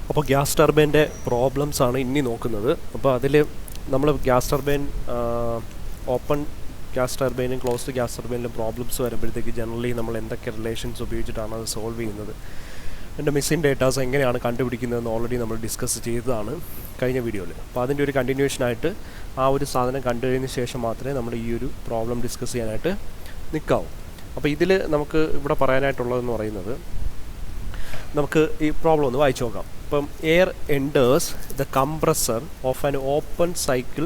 അപ്പോൾ gas ടർബൈൻ്റെ problems ആണ് ഇനി നോക്കുന്നത്. അപ്പോൾ അതിൽ നമ്മൾ ഗ്യാസ് ടർബൈൻ ഓപ്പൺ ഗ്യാസ് ടർബൈനും ക്ലോസ്ഡ് ഗ്യാസ് ടർബൈനിലും പ്രോബ്ലംസ് വരുമ്പോഴത്തേക്ക് ജനറലി നമ്മൾ എന്തൊക്കെ റിലേഷൻസ് ഉപയോഗിച്ചിട്ടാണ് അത് സോൾവ് ചെയ്യുന്നത്, എൻ്റെ മിസ്സിംഗ് ഡേറ്റാസ് എങ്ങനെയാണ് കണ്ടുപിടിക്കുന്നതെന്ന് ഓൾറെഡി നമ്മൾ ഡിസ്കസ് ചെയ്തതാണ് കഴിഞ്ഞ വീഡിയോയിൽ. അപ്പോൾ അതിൻ്റെ ഒരു കണ്ടിന്യൂഷനായിട്ട് ആ ഒരു സാധനം കണ്ടു കഴിഞ്ഞ ശേഷം മാത്രമേ നമ്മൾ ഈ ഒരു പ്രോബ്ലം ഡിസ്കസ് ചെയ്യാനായിട്ട് നിൽക്കാവൂ. അപ്പോൾ ഇതിൽ നമുക്ക് ഇവിടെ പറയാനായിട്ടുള്ളതെന്ന് പറയുന്നത്, നമുക്ക് ഈ പ്രോബ്ലം ഒന്ന് വായിച്ചു നോക്കാം. ഇപ്പം air enters the compressor of an open cycle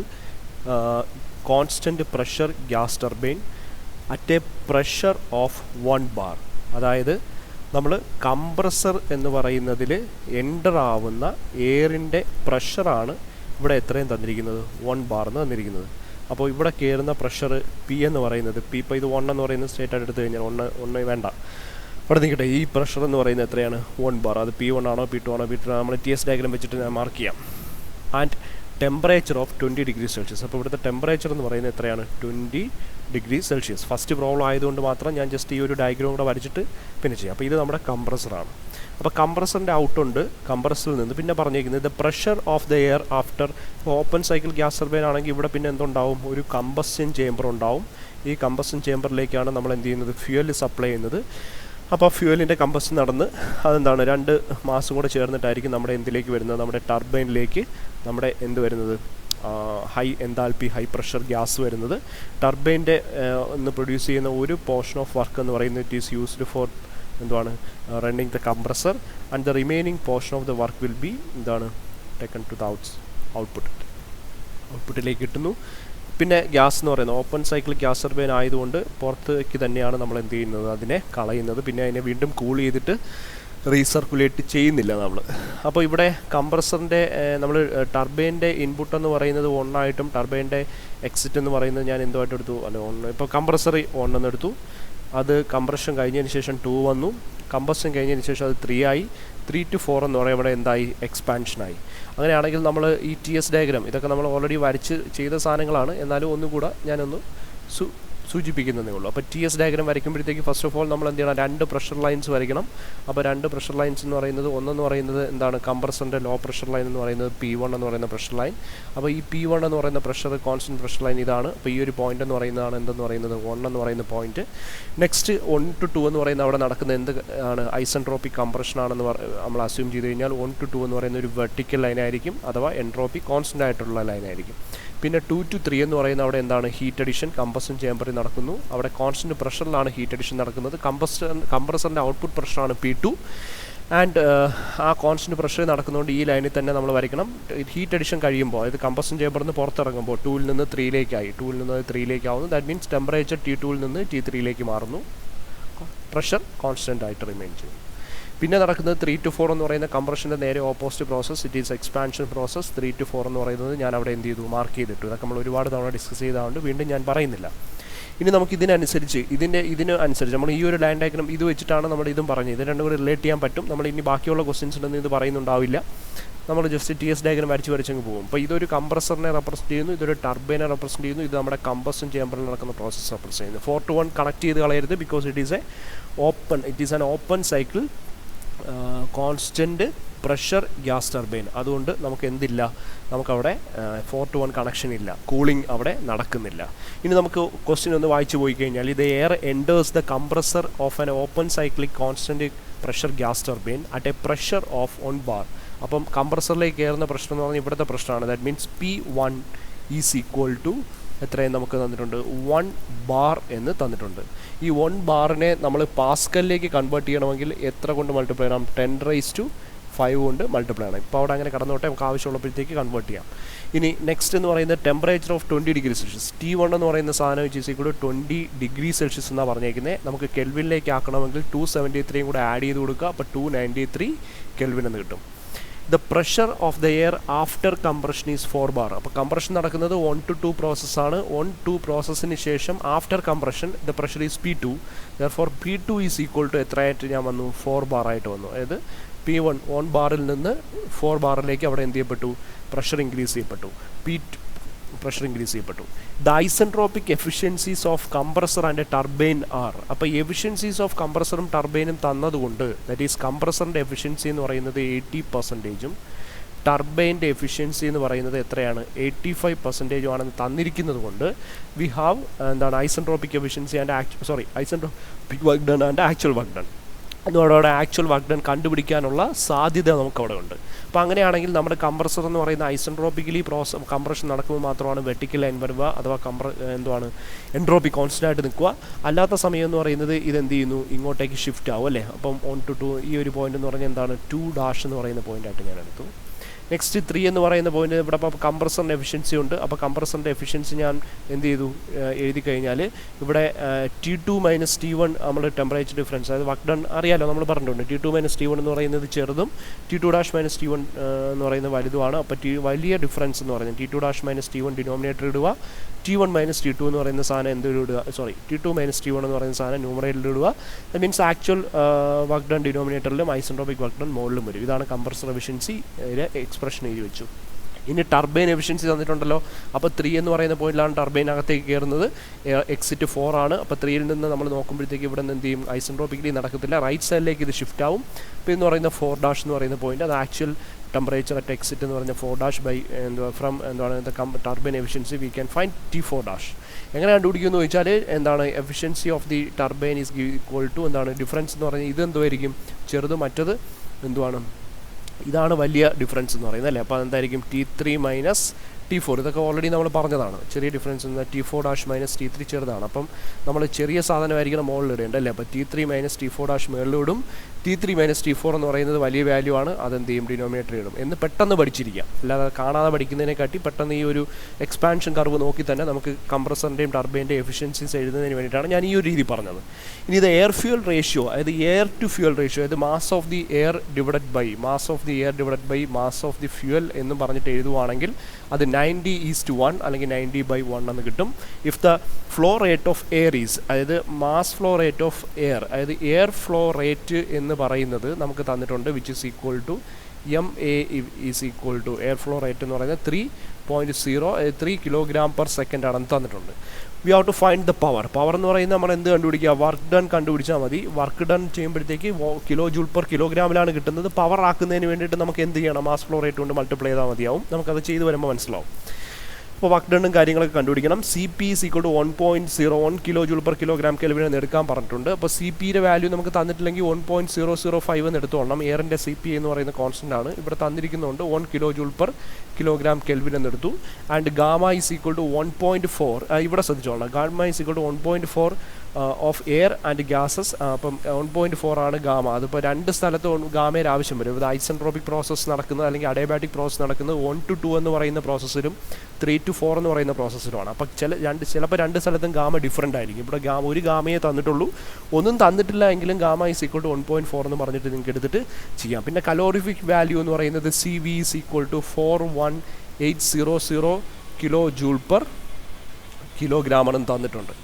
constant pressure gas turbine at A pressure of 1 bar. അതായത് നമ്മൾ കംപ്രസർ എന്ന് പറയുന്നതിൽ എൻ്റർ ആവുന്ന എയറിൻ്റെ പ്രഷറാണ് ഇവിടെ എത്രയും തന്നിരിക്കുന്നത്, 1 bar എന്ന് തന്നിരിക്കുന്നത്. അപ്പോൾ ഇവിടെ കയറുന്ന പ്രഷർ പി എന്ന് പറയുന്നത്, പി ഇപ്പോൾ ഇത് 1 എന്ന് പറയുന്നത് സ്റ്റേറ്റ് ആയിട്ട് എടുത്തു കഴിഞ്ഞാൽ ഒന്ന് വേണ്ട, അവിടെ നിൽക്കട്ടെ. ഈ പ്രഷർ എന്ന് പറയുന്നത് എത്രയാണ്, 1 bar. അത് P1 ആണോ P2 ആണോ P3 ആണോ നമ്മൾ TS ഡയഗ്രാം വെച്ചിട്ട് ഞാൻ മാർക്ക് ചെയ്യാം. And temperature of 20 degree Celsius. അപ്പോൾ ഇവിടുത്തെ ടെമ്പറേച്ചർ എന്ന് പറയുന്നത് എത്രയാണ്, 20 ഡിഗ്രി സെൽഷ്യസ്. ഫസ്റ്റ് പ്രോബ്ലം ആയതുകൊണ്ട് മാത്രം ഞാൻ ജസ്റ്റ് ഈ ഒരു ഡയഗ്രാം കൂടെ വരച്ചിട്ട് പിന്നെ ചെയ്യാം. അപ്പോൾ ഇത് നമ്മുടെ കംപ്രസറാണ്. അപ്പോൾ കംപ്രസറിൻ്റെ ഔട്ടുണ്ട് കംപ്രസറിൽ നിന്ന് പിന്നെ പറഞ്ഞിരിക്കുന്നത് the pressure of the air after open cycle gas turbine ആണെങ്കിൽ ഇവിടെ പിന്നെ എന്തുണ്ടാവും, ഒരു കമ്പസ്റ്റൻ ചേമ്പർ ഉണ്ടാവും. ഈ കമ്പസ്റ്റൻ ചേമ്പറിലേക്കാണ് നമ്മൾ എന്ത് ചെയ്യുന്നത്, ഫ്യൂവൽ സപ്ലൈ ചെയ്യുന്നത്. അപ്പോൾ ഫ്യൂവലിൻ്റെ കമ്പസ്റ്റൻ നടന്ന് അതെന്താണ് 2 മാസം കൂടെ ചേർന്നിട്ടായിരിക്കും നമ്മുടെ എന്തിലേക്ക് വരുന്നത്, നമ്മുടെ ടർബൈനിലേക്ക് നമ്മുടെ എന്ത് വരുന്നത്, high enthalpy high pressure gas വരുന്നത്. ടർബൈൻ്റെ ഒന്ന് പ്രൊഡ്യൂസ് ചെയ്യുന്ന ഒരു പോർഷൻ ഓഫ് വർക്ക് എന്ന് പറയുന്നത് ഇറ്റ് ഈസ് യൂസ്ഡ് ഫോർ എന്താണ്, running the compressor. And the remaining portion of the work will be എന്താണ്, ടേക്കൺ ടു ദ ഔട്ട്പുട്ടിലേക്ക് കിട്ടുന്നു. പിന്നെ ഗ്യാസ് എന്ന് പറയുന്നത് ഓപ്പൺ സൈക്കിൾ ഗ്യാസ് ടർബൈൻ ആയതുകൊണ്ട് പുറത്തേക്ക് തന്നെയാണ് നമ്മൾ എന്ത് ചെയ്യുന്നത്, അതിനെ കളയുന്നത്. പിന്നെ അതിനെ വീണ്ടും കൂൾ ചെയ്തിട്ട് റീസർക്കുലേറ്റ് ചെയ്യുന്നില്ല നമ്മൾ. അപ്പോൾ ഇവിടെ കംപ്രസറിൻ്റെ നമ്മൾ ടർബൈൻ്റെ ഇൻപുട്ട് എന്ന് പറയുന്നത് 1 ആയിട്ടും ടർബൈൻ്റെ എക്സിറ്റ് എന്ന് പറയുന്നത് ഞാൻ എന്തുമായിട്ട് എടുത്തു, അല്ല 1, ഇപ്പോൾ കംപ്രസർ 1 എന്ന് എടുത്തു. അത് കംപ്രഷൻ കഴിഞ്ഞതിന് ശേഷം 2 വന്നു, കമ്പസ്റ്റൻ കഴിഞ്ഞതിന് ശേഷം അത് 3 ആയി, 3 to 4 എന്ന് പറയുമ്പോൾ ഇവിടെ എന്തായി, എക്സ്പാൻഷനായി. അങ്ങനെയാണെങ്കിൽ നമ്മൾ ഈ TS ഡയഗ്രാം ഇതൊക്കെ നമ്മൾ ഓൾറെഡി വരച്ച് ചെയ്ത സാധനങ്ങളാണ്, എന്നാലും ഒന്നുകൂടെ ഞാനൊന്ന് സൂചിപ്പിക്കുന്നതേ ഉള്ളൂ. അപ്പോൾ TS ഡയഗ്രാം വരയ്ക്കുമ്പോഴത്തേക്ക് ഫസ്റ്റ് ഓഫ് ഓൾ നമ്മൾ എന്ത് ചെയ്യണം, 2 പ്രഷർ ലൈൻസ് വരയ്ക്കണം. അപ്പോൾ 2 പ്രഷർ ലൈൻസ് എന്ന് പറയുന്നത്, ഒന്നെന്ന് പറയുന്നത് എന്താണ്, കംപ്രസറിൻ്റെ ലോ പ്രഷർ ലൈൻ എന്ന് പറയുന്നത് P1 എന്ന് പറയുന്ന പ്രഷർ ലൈൻ. അപ്പോൾ ഈ P1 എന്ന് പറയുന്ന പ്രഷർ കോൺസ്റ്റൻറ്റ് പ്രഷർ ലൈൻ ഇതാണ്. അപ്പോൾ ഈ ഒരു പോയിന്റ് എന്ന് പറയുന്നതാണ് എന്തെന്ന് പറയുന്നത്, 1 എന്ന് പറയുന്ന പോയിന്റ്. നെക്സ്റ്റ് 1 to 2 എന്ന് പറയുന്ന അവിടെ നടക്കുന്ന എന്ത് ആണ്, ഐസെൻട്രോപ്പിക് കംപ്രഷൻ ആണെന്ന് നമ്മൾ അസ്യൂം ചെയ്ത് കഴിഞ്ഞാൽ 1 to 2 എന്ന് പറയുന്ന ഒരു വെർട്ടിക്കൽ ലൈനായിരിക്കും, അഥവാ എൻട്രോപ്പി കോൺസ്റ്റൻ്റ് ആയിട്ടുള്ള ലൈനായിരിക്കും. പിന്നെ 2 to 3 എന്ന് പറയുന്ന അവിടെ എന്താണ്, ഹീറ്റ് അഡിഷൻ കമ്പസ്റ്റൻ ചേമ്പറിൽ നടക്കുന്നു. അവിടെ കോൺസ്റ്റൻറ്റ് പ്രഷറിലാണ് ഹീറ്റ് അഡിഷൻ നടക്കുന്നത്. കംപ്രസറിൻ്റെ ഔട്ട്പുട്ട് പ്രഷറാണ് P2. ആൻഡ് ആ കോൺസ്റ്റൻറ്റ് പ്രഷർ നടക്കുന്നതുകൊണ്ട് ഈ ലൈനിൽ തന്നെ നമ്മൾ വരയ്ക്കണം. ഹീറ്റ് അഡിഷൻ കഴിയുമ്പോൾ, അതായത് കമ്പസ്റ്റൻ ചേമ്പറിൽ നിന്ന് പുറത്തിറങ്ങുമ്പോൾ 2-ൽ നിന്ന് 3-ലേക്കായി, 2-ൽ നിന്ന് 3-ലേക്കാവുന്നു. ദാറ്റ് മീൻസ് ടെമ്പറേച്ചർ T2-ൽ നിന്ന് T3-ലേക്ക് മാറുന്നു, പ്രഷർ കോൺസ്റ്റൻ്റ് ആയിട്ട് റിമെയിൻ ചെയ്യും. പിന്നെ നടക്കുന്നത് 3 to 4 എന്ന് പറയുന്ന കംപ്രഷൻ്റെ നേരെ opposite process, it is expansion process. 3 to 4 എന്ന് പറയുന്നത് ഞാൻ അവിടെ എന്ത് ചെയ്തു, മാർക്ക് ചെയ്തിട്ടു. ഇതൊക്കെ നമ്മൾ ഒരുപാട് തവണ ഡിസ്കസ് ചെയ്തതുകൊണ്ട് വീണ്ടും ഞാൻ പറയുന്നില്ല. ഇനി നമുക്ക് ഇതിന് അനുസരിച്ച് നമ്മൾ ഈ ഒരു ലൈൻ ഡയഗ്രാം ഇത് വെച്ചിട്ടാണ് നമ്മൾ ഇതും പറഞ്ഞത്. ഇത് രണ്ടും കൂടി റിലേറ്റ് ചെയ്യാൻ പറ്റും. നമ്മൾ ഇനി ബാക്കിയുള്ള ക്വസ്റ്റ്യൻസിലൊന്നും ഇത് പറയുന്നുണ്ടാവില്ല. നമ്മൾ ജസ്റ്റ് TS ഡയഗ്രാം വരച്ചങ്ങ് പോകും. അപ്പോൾ ഇതൊരു കംപ്രസറിനെ റെപ്രസെൻറ്റ് ചെയ്യുന്നു, ഇതൊരു ടർബൈനെ റെപ്രസെൻറ്റ് ചെയ്യുന്നു, ഇത് നമ്മുടെ കമ്പസ്റ്റൻ ചേമ്പറിൽ നടക്കുന്ന പ്രോസസ്സ് റെപ്രസെൻറ്റ് ചെയ്യുന്നു. 4 to 1 കണക്ട് ചെയ്ത് കളയരുത്, because it is an open cycle constant pressure gas turbine. അതുകൊണ്ട് നമുക്ക് എന്തില്ല, നമുക്കവിടെ 4 to 1 കണക്ഷൻ ഇല്ല, കൂളിംഗ് അവിടെ നടക്കുന്നില്ല. ഇനി നമുക്ക് ക്വസ്റ്റ്യൻ ഒന്ന് വായിച്ചു പോയി കഴിഞ്ഞാൽ, ഇത് air enters the compressor of an open cyclic constant pressure gas turbine at A pressure of 1 bar. അപ്പം കംപ്രസറിലേക്ക് കയറുന്ന പ്രഷർ എന്ന് പറഞ്ഞാൽ ഇവിടുത്തെ പ്രശ്നമാണ്. That means P1 is equal to എത്രയും നമുക്ക് തന്നിട്ടുണ്ട്, 1 bar എന്ന് തന്നിട്ടുണ്ട്. ഈ 1 barനെ നമ്മൾ പാസ്കലിലേക്ക് കൺവേർട്ട് ചെയ്യണമെങ്കിൽ എത്ര കൊണ്ട് മൾട്ടിപ്ലൈ ചെയ്യണം, 10⁵ കൊണ്ട് മൾട്ടിപ്ലൈ ചെയ്യണം. ഇപ്പോൾ അവിടെ അങ്ങനെ കടന്നോട്ടെ, നമുക്ക് ആവശ്യമുള്ളപ്പോഴത്തേക്ക് കൺവേർട്ട് ചെയ്യാം. ഇനി നെക്സ്റ്റ് എന്ന് പറയുന്നത് temperature of 20 degree Celsius. T1 എന്ന് പറയുന്ന സാധനം വെച്ച് ഈക്വൽ 20 ഡിഗ്രി സെൽഷ്യസ് എന്നാണ് പറഞ്ഞേക്കുന്നത്. നമുക്ക് കെൽവിനിലേക്ക് ആക്കണമെങ്കിൽ 273 കൂടെ ആഡ് ചെയ്ത് കൊടുക്കുക. അപ്പോൾ 293 കെൽവിൻ എന്ന് കിട്ടും. The pressure of the air after compression is 4 bar. അപ്പോൾ കംപ്രഷൻ നടക്കുന്നത് 1 to 2 പ്രോസസ്സാണ്. 1-2 പ്രോസസ്സിന് ശേഷം after compression the pressure is P2. Therefore P2 is equal to എത്രയായിട്ട് ഞാൻ വന്നു, 4 bar ആയിട്ട് വന്നു. അതായത് P1 1 barൽ നിന്ന് 4 barലേക്ക് അവിടെ എന്ത് ചെയ്യപ്പെട്ടു, പ്രഷർ ഇൻക്രീസ് ചെയ്യപ്പെട്ടു. പ്രഷർ ഇൻക്രീസ് ചെയ്യപ്പെട്ടു. The isentropic efficiencies of compressor and turbine are. അപ്പോൾ എഫിഷ്യൻസീസ് ഓഫ് കംപ്രസറും ടർബൈനും തന്നതുകൊണ്ട്, ദാറ്റ് ഈസ് കംപ്രസറിൻ്റെ എഫിഷ്യൻസി എന്ന് പറയുന്നത് 80%, ടർബൈൻ്റെ എഫിഷ്യൻസി എന്ന് പറയുന്നത് എത്രയാണ് 85% ആണെന്ന് തന്നിരിക്കുന്നത് കൊണ്ട് വി ഹാവ് എന്താണ് isentropic efficiency and isentropic work done and actual work done എന്നോടെ ആക്ച്വൽ വർക്ക് ഡൺ കണ്ടുപിടിക്കാനുള്ള സാധ്യത നമുക്കവിടെ ഉണ്ട്. അപ്പോൾ അങ്ങനെയാണെങ്കിൽ നമ്മുടെ കംപ്രസർ എന്ന് പറയുന്ന ഐസെൻട്രോപ്പിക്കലി കംപ്രഷൻ നടക്കുമ്പോൾ മാത്രമാണ് വെർട്ടിക്കൽ ലൈൻ വരിക, അഥവാ എന്തുവാണ് എൻട്രോപ്പി കോൺസ്റ്റൻ്റ് ആയിട്ട് നിൽക്കുക. അല്ലാത്ത സമയം എന്ന് പറയുന്നത് ഇതെന്ത് ചെയ്യുന്നു, ഇങ്ങോട്ടേക്ക് ഷിഫ്റ്റ് ആവും അല്ലേ. അപ്പം 1 to 2 ഈ ഒരു പോയിന്റ് എന്ന് പറഞ്ഞാൽ എന്താണ് 2' എന്ന് പറയുന്ന പോയിൻ്റായിട്ട് ഞാൻ എടുത്തു. നെക്സ്റ്റ് 3 എന്ന് പറയുന്ന പോയിന്റ് ഇവിടെ ഇപ്പോൾ കംപ്രസറിൻ്റെ എഫിഷ്യൻസി ഉണ്ട്. അപ്പോൾ കംപ്രസറിൻ്റെ എഫിഷ്യൻസി ഞാൻ എന്ത് ചെയ്തു, എഴുതി കഴിഞ്ഞാൽ ഇവിടെ T2 - T1 നമ്മൾ ടെമ്പറേച്ചർ ഡിഫറൻസ്, അതായത് വർക്ക് ഡൺ അറിയാലോ, നമ്മൾ പറഞ്ഞിട്ടുണ്ട്. T2 - T1 എന്ന് പറയുന്നത് ചെറുതും T2' - T1 എന്ന് പറയുന്നത് വലുതുമാണ്. അപ്പോൾ വലിയ ഡിഫറൻസ് എന്ന് പറയുന്നത് T2' - T1 ഡിനോമിനേറ്റർ ഇടുക, T1 - T2 എന്ന് പറയുന്ന സാധനം എന്ത് ഇടുക, T2 - T1 എന്ന് പറയുന്ന സാധനം ന്യൂമറേറ്ററിൽ ഇടുക. That means actual work done ഡിനോമിനേറ്ററിലും ഐസെൻട്രോപിക് വർക്ക് ഡൺ മുകളിലും വരും. ഇതാണ് കംപ്രസർ എഫിഷ്യൻസി എക്സ്പ്രഷൻ എഴുതി വെച്ചു. ഇനി ടർബൈൻ എഫിഷ്യൻസി തന്നിട്ടുണ്ടല്ലോ. അപ്പോൾ 3 എന്ന് പറയുന്ന പോയിന്റിലാണ് ടർബൈനകത്തേക്ക് കയറുന്നത്. എക്സിറ്റ് 4 ആണ്. അപ്പോൾ 3ൽ നിന്ന് നമ്മൾ നോക്കുമ്പോഴത്തേക്ക് ഇവിടെ നിന്ന് എന്ത് ചെയ്യും, ഐസെൻട്രോപിക്കലി നടക്കത്തില്ല, റൈറ്റ് സൈഡിലേക്ക് ഇത് ഷിഫ്റ്റ് ആവും. ഇപ്പോൾ എന്ന് പറയുന്ന 4' എന്ന് പറയുന്ന പോയിന്റ്, അത് ആക്ച്വൽ ടെമ്പറേച്ചർ അറ്റ് എക്സിറ്റ് എന്ന് പറഞ്ഞ 4' ബൈ ഫ്രം എന്താണ് turbine efficiency we can find T4'. എങ്ങനെ കണ്ടുപിടിക്കുമെന്ന് ചോദിച്ചാൽ എന്താണ് efficiency of the turbine is equal to എന്താണ് ഡിഫറൻസ് എന്ന് പറഞ്ഞാൽ ഇതെന്തുമായിരിക്കും, ചെറുത്, മറ്റത് എന്തുവാണ്, ഇതാണ് വലിയ ഡിഫറൻസ് എന്ന് പറയുന്നത് അല്ലേ. അപ്പോൾ അതെന്തായിരിക്കും T3 - T4. ഇതൊക്കെ ഓൾറെഡി നമ്മൾ പറഞ്ഞതാണ്. ചെറിയ ഡിഫറൻസ് എന്ന് T4' - T3 ചെറുതാണ്. അപ്പം നമ്മൾ ചെറിയ സാധനമായിരിക്കണം മുകളിൽ ഇടേണ്ടത് അല്ലേ. അപ്പോൾ T3 - T4' മുകളിലിടും. T3 - T4 എന്ന് പറയുന്നത് വലിയ വാല്യൂ ആണ്, അതെന്ത് ചെയ്യും, ഡിനോമിനേറ്റർ ഇടും എന്ന് പെട്ടെന്ന് പഠിച്ചിരിക്കാം. അല്ലാതെ കാണാതെ പഠിക്കുന്നതിനെക്കാട്ടി പെട്ടെന്ന് ഈ ഒരു എക്സ്പാൻഷൻ കർവ് നോക്കി തന്നെ നമുക്ക് കംപ്രസറിൻ്റെയും ടർബൈൻ്റെയും എഫിഷ്യൻസീസ് എഴുതുന്നതിന് വേണ്ടിയിട്ടാണ് ഞാൻ ഈ ഒരു രീതി പറഞ്ഞത്. ഇനി ഇത് എയർ ഫ്യൂൽ റേഷ്യോ, അതായത് എയർ ടു ഫ്യൂൽ റേഷ്യോ, അതായത് mass of the air divided by mass of the fuel എന്ന് പറഞ്ഞിട്ട് എഴുതുവാണെങ്കിൽ അത് 90:1 അല്ലെങ്കിൽ 90/1 എന്ന് കിട്ടും. If the flow rate of air is, അതായത് mass flow rate of air, അതായത് എയർ ഫ്ലോ റേറ്റ് എന്ന് പറയുന്നത് നമുക്ക് തന്നിട്ടുണ്ട്, which is equal to MA is equal to air flow rate എന്ന് പറയുന്നത് 3 kg/s ആണെന്ന് തന്നിട്ടുണ്ട്. We have to find the power എന്ന് പറയുന്നത് നമ്മൾ എന്ത് കണ്ടുപിടിക്കുക, വർക്ക് ഡൺ കണ്ടുപിടിച്ചാൽ മതി. വർക്ക് ഡൺ ചെയ്യുമ്പോഴത്തേക്ക് kJ/kg കിട്ടുന്നത്. പവർ ആക്കുന്നതിന് വേണ്ടിയിട്ട് നമുക്ക് എന്ത് ചെയ്യണം, മാസ് ഫ്ലോ റേറ്റ് കൊണ്ട് മൾട്ടിപ്ലൈ ചെയ്താൽ മതിയാവും. നമുക്കത് ചെയ്ത് വരുമ്പോൾ മനസ്സിലാവും. അപ്പോൾ വർക്ക് ഡണ്ണും കാര്യങ്ങളൊക്കെ കണ്ടുപിടിക്കണം. CP is equal to 1.01 kJ/kg എന്ന് എടുക്കാൻ പറഞ്ഞിട്ടുണ്ട്. അപ്പോൾ CPയുടെ വാല്യൂ നമുക്ക് തന്നിട്ടില്ലെങ്കിൽ 1.005 എന്ന് എടുത്തോളണം. എയറിൻ്റെ CP എന്ന് പറയുന്ന കോൺസ്റ്റൻ്റ് ആണ്. ഇവിടെ തന്നിരിക്കുന്നുണ്ട് 1 kJ/kg എന്ന് എടുത്തു. And gamma is equal to 1.4, ഇവിടെ ശ്രദ്ധിച്ചോളണം, gamma is equal to 1.4 of air and gases. അപ്പം 1.4 ആണ് ഗാമ. അതിപ്പോൾ രണ്ട് സ്ഥലത്ത് ഗാമയുടെ ആവശ്യം വരും. ഇത് ഐസെൻട്രോപിക് പ്രോസസ്സ് നടക്കുന്നത് അല്ലെങ്കിൽ അഡയബാറ്റിക് പ്രോസസ്സ് നടക്കുന്നത് 1 to 2 എന്ന് പറയുന്ന പ്രോസസ്സിലും 3 to 4 എന്ന് പറയുന്ന പ്രോസസ്സിലുമാണ്. അപ്പോൾ ചിലപ്പോൾ രണ്ട് സ്ഥലത്തും ഗാമ ഡിഫറൻ്റ് ആയിരിക്കും. ഇവിടെ ഒരു ഗാമയെ തന്നിട്ടുള്ളൂ, ഒന്നും തന്നിട്ടില്ല എങ്കിലും ഗാമ ഈസ് ഈക്വൽ ടു 1.4 എന്ന് പറഞ്ഞിട്ട് നിങ്ങൾക്ക് എടുത്തിട്ട് ചെയ്യാം. പിന്നെ കലോറിഫിക് വാല്യൂ എന്ന് പറയുന്നത് CV is equal to 41800 kJ/kg ആണെന്ന് തന്നിട്ടുണ്ട്.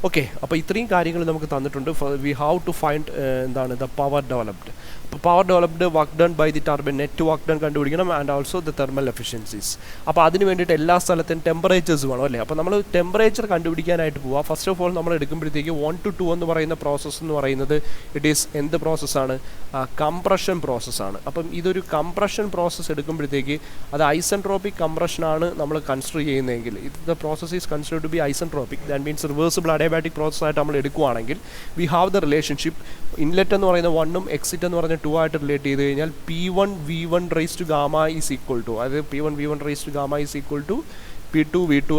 ഓക്കെ, അപ്പോൾ ഇത്രയും കാര്യങ്ങൾ നമുക്ക് തന്നിട്ടുണ്ട്. വി ഹാവ് ടു ഫൈൻഡ് എന്താണ് ദ പവർ ഡെവലപ്ഡ്. അപ്പോൾ power developed work done by the turbine, net work done കണ്ടുപിടിക്കണം, and also the thermal efficiencies. അപ്പോൾ അതിന് വേണ്ടിയിട്ട് എല്ലാ സ്ഥലത്തും ടെമ്പറേച്ചേഴ്സ് വേണം അല്ലേ. അപ്പോൾ നമ്മൾ ടെമ്പറേച്ചർ കണ്ടുപിടിക്കാനായിട്ട് പോവുക. ഫസ്റ്റ് ഓഫ് ഓൾ നമ്മൾ എടുക്കുമ്പോഴത്തേക്ക് 1 to 2 എന്ന് പറയുന്ന പ്രോസസ്സ് എന്ന് പറയുന്നത് ഇറ്റ് ഈസ് എന്ത് പ്രോസസ്സാണ്, കംപ്രഷൻ പ്രോസസ്സാണ്. അപ്പം ഇതൊരു കംപ്രഷൻ പ്രോസസ്സ് എടുക്കുമ്പോഴത്തേക്ക് അത് ഐസെൻട്രോപിക് കംപ്രഷനാണ് നമ്മൾ കൺസിഡർ ചെയ്യുന്നതെങ്കിൽ, the process is consider to be isentropic, that means reversible adiabatic പ്രോസസ്സായിട്ട് നമ്മൾ എടുക്കുകയാണെങ്കിൽ we have the relationship inlet എന്ന് പറയുന്ന 1ഉം എക്സിറ്റ് എന്ന് പറയുന്ന 2 ആയിട്ട് റിലേറ്റ് ചെയ്ത് കഴിഞ്ഞാൽ P1V1 ഈസ് ഈക്വൽ ടു, അതായത് P1V1 is equal to P2V2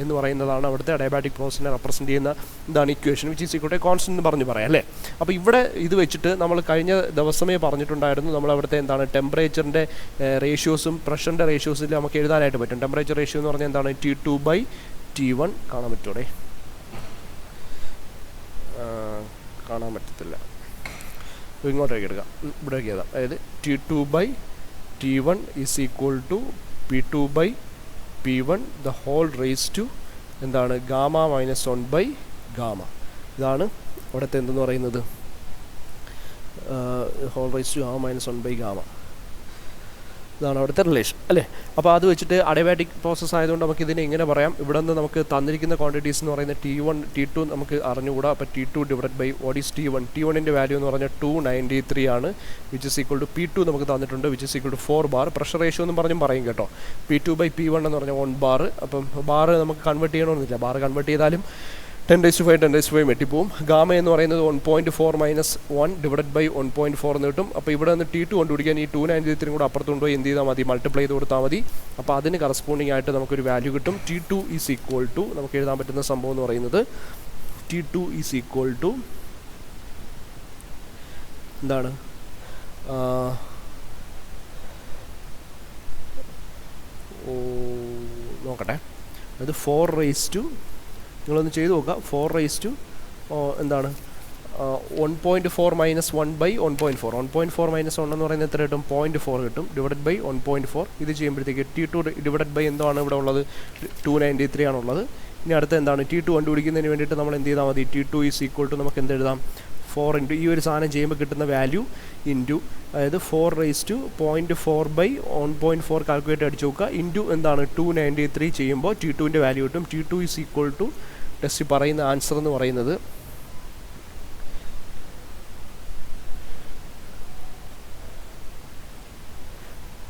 എന്ന് പറയുന്നതാണ് അവിടുത്തെ അഡയബാറ്റിക് പ്രോസസ്സിനെ റെപ്രസെൻറ്റ് ചെയ്യുന്ന ഇതാണ് equation, which is equal to constant എന്ന് പറഞ്ഞു പറയാം അല്ലേ. അപ്പോൾ ഇവിടെ ഇത് വെച്ചിട്ട് നമ്മൾ കഴിഞ്ഞ ദിവസമേ പറഞ്ഞിട്ടുണ്ടായിരുന്നു, നമ്മൾ അവിടുത്തെ എന്താണ് ടെമ്പറേച്ചറിൻ്റെ റേഷ്യോസും പ്രഷറിൻ്റെ റേഷ്യോസിൽ നമുക്ക് എഴുതാനായിട്ട് പറ്റും. ടെമ്പറേച്ചർ റേഷ്യോ എന്ന് പറഞ്ഞാൽ എന്താണ് T2/T1 കാണാൻ പറ്റുമോ, കാണാൻ പറ്റത്തില്ല, ഇങ്ങോട്ടേക്ക് എടുക്കാം, ഇവിടേക്ക് എഴുതാം. അതായത് T2/T1 is equal to P2/P1 the whole raise to എന്താണ് ഗാമ -1/ഗാമ. ഇതാണ് ഇവിടുത്തെ എന്തെന്ന് പറയുന്നത് ഹോൾ റേസ് ടു ഗാമ -1/ഗാമ. ഇതാണ് അവിടുത്തെ റിലേഷൻ അല്ലേ. അപ്പോൾ അത് വെച്ചിട്ട് അഡിയബാറ്റിക് പ്രോസസ്സ് ആയതുകൊണ്ട് നമുക്ക് ഇതിനെ ഇങ്ങനെ പറയാം. ഇവിടെ നിന്ന് നമുക്ക് തന്നിരിക്കുന്ന ക്വാണ്ടിറ്റീസ് എന്ന് പറയുന്നത് T1 T2 നമുക്ക് അറിഞ്ഞുകൂടാ. അപ്പോൾ T2 divide by what is T1. T1ൻ്റെ വാല്യൂ എന്ന് പറഞ്ഞാൽ 293 ആണ്, which is equal to P2 നമുക്ക് തന്നിട്ടുണ്ട്, which is equal to 4 bar. Pressure ratio എന്നും പറഞ്ഞും പറയും കേട്ടോ. P2 ബൈ P1 എന്ന് പറഞ്ഞാൽ 1 ബാർ. അപ്പം ബാർ നമുക്ക് കൺവേർട്ട് ചെയ്യണമെന്നില്ല, ബാർ കൺവേർട്ട് ചെയ്താലും 10⁵ വെട്ടിപ്പോവും. ഗാമ എന്ന് പറയുന്നത് 1.4 മൈനസ് 1 ഡിവൈഡ് ബൈ 1.4 എന്ന് കിട്ടും. അപ്പോൾ ഇവിടെ നിന്ന് T2 കണ്ടുപിടിക്കാൻ ഈ 293 കൂടെ അപ്പുറത്ത് കൊണ്ടുപോയി എന്ത് ചെയ്താൽ മതി, മൾട്ടിപ്ലൈ ചെയ്ത് കൊടുത്താൽ മതി. അപ്പോൾ അതിന് കറസ്പോണ്ടിങ് ആയിട്ട് നമുക്കൊരു വാല്യൂ കിട്ടും. T2 ഈസ് ഈക്വൽ ടു, നമുക്ക് എഴുതാൻ പറ്റുന്ന സംഭവം എന്ന് പറയുന്നത് T2 ഈസ് ഈക്വൽ ടു എന്താണ്, നോക്കട്ടെ, അത് 4 നിങ്ങളൊന്ന് ചെയ്ത് നോക്കുക. 4 എന്താണ് 1.4 മൈനസ് 1 ബൈ 1.4. 1.4 മൈനസ് 1 എന്ന് പറയുന്നത് എത്ര കിട്ടും, 0.4 കിട്ടും, ഡിവൈഡ് ബൈ 1.4. ഇത് ചെയ്യുമ്പോഴത്തേക്ക് T2 ഡിവൈഡ് ബൈ എന്താണ് ഇവിടെ ഉള്ളത്, 293 ആണുള്ളത്. ഇനി അടുത്ത എന്താണ്, T2 കണ്ടുപിടിക്കുന്നതിന് വേണ്ടിയിട്ട് നമ്മൾ എന്ത് ചെയ്താൽ മതി, T2 ഈസ് ഈക്വൽ ടു നമുക്ക് എന്ത് എഴുതാം, 4 ഇൻറ്റു ഈ ഒരു സാധനം ചെയ്യുമ്പോൾ കിട്ടുന്ന വാല്യൂ ഇൻറ്റു, അതായത് 4 ബൈ 1.4 കാൽക്കുലേറ്റ് അടിച്ച് നോക്കുക, ഇൻറ്റു എന്താണ് 293 ചെയ്യുമ്പോൾ T2ൻ്റെ വാല്യൂ കിട്ടും. T2 is equal to test പറയുന്ന ആൻസർ എന്ന് പറയുന്നത്